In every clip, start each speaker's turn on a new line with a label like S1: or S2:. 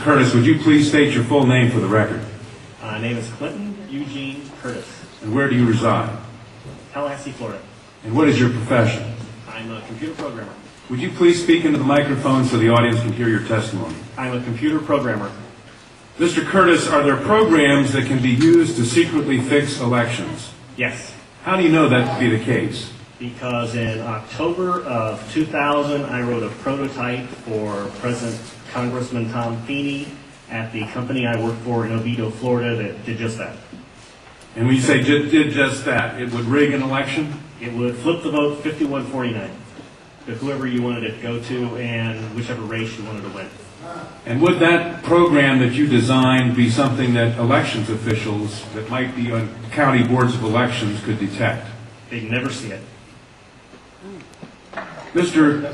S1: Curtis, would you please state your full name for the record?
S2: My name is Clinton Eugene Curtis.
S1: And where do you reside?
S2: Tallahassee, Florida.
S1: And what is your profession?
S2: I'm a computer programmer.
S1: Would you please speak into the microphone so the audience can hear your testimony?
S2: I'm a computer programmer.
S1: Mr. Curtis, are there programs that can be used to secretly fix elections?
S2: Yes,
S1: How do you know that to be the case?
S2: because in October of 2000, I wrote a prototype for President Congressman Tom Feeney at the company I work for in Oviedo, Florida, that did just that.
S1: And when you say did just that, it would rig an election?
S2: It would flip the vote 51-49 to whoever you wanted it to go to and whichever race you wanted to win.
S1: And would that program that you designed be something that elections officials that might be on county boards of elections could detect?
S2: They'd never see it.
S1: Mr.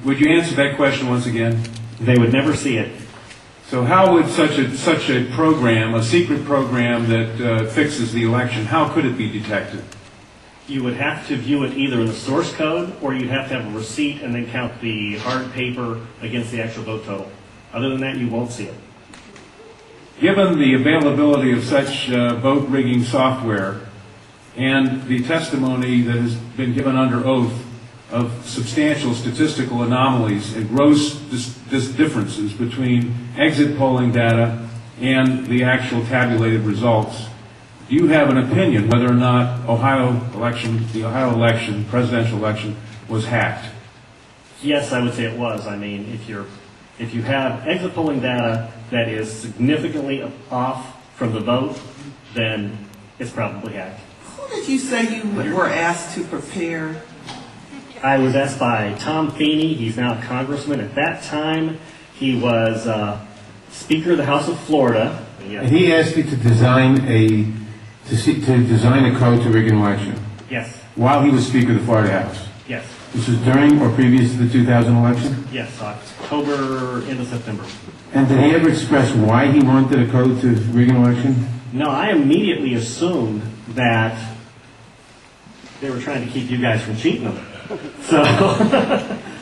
S1: Would you answer that question once again?
S2: They would never see it.
S1: So how would such a program, a secret program that fixes the election, how could it be detected?
S2: You would have to view it either in the source code, or you'd have to have a receipt and then count the hard paper against the actual vote total. Other than that, you won't see it.
S1: Given the availability of such vote rigging software and the testimony that has been given under oath of substantial statistical anomalies and gross differences between exit polling data and the actual tabulated results, do you have an opinion whether or not the Ohio election, presidential election, was hacked?
S2: Yes, I would say it was. I mean, if you have exit polling data that is significantly off from the vote, then it's probably hacked.
S3: Who did you say you were asked to prepare?
S2: I was asked by Tom Feeney. He's now a congressman. At that time, he was Speaker of the House of Florida.
S4: And he asked you to design a code to rig an election.
S2: Yes.
S4: While he was Speaker of the Florida House.
S2: Yes.
S4: This was during or previous to the 2000 election?
S2: Yes, October into September.
S4: And did he ever express why he wanted a code to rig an election?
S2: No, I immediately assumed that they were trying to keep you guys from cheating them. So,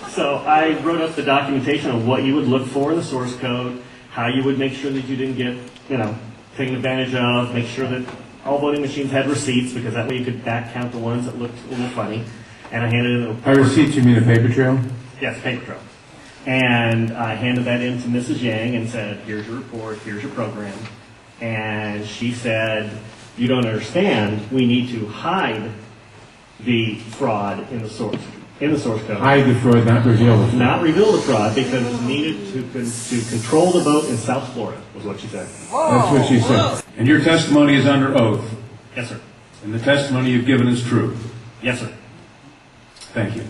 S2: so I wrote up the documentation of what you would look for in the source code, how you would make sure that you didn't get, taken advantage of, make sure that all voting machines had receipts, because that way you could back count the ones that looked a little funny. And I handed it.
S4: By receipts, you mean a paper trail?
S2: Yes, paper trail. And I handed that in to Mrs. Yang and said, "Here's your report. Here's your program." And she said, "You don't understand. We need to hide the fraud in the source code.
S4: Hide the fraud, not reveal the fraud.
S2: Not reveal the fraud, because it's needed to control the vote in South Florida," was what she said.
S4: That's what she said.
S1: And your testimony is under oath.
S2: Yes, sir.
S1: And the testimony you've given is true.
S2: Yes, sir.
S1: Thank you.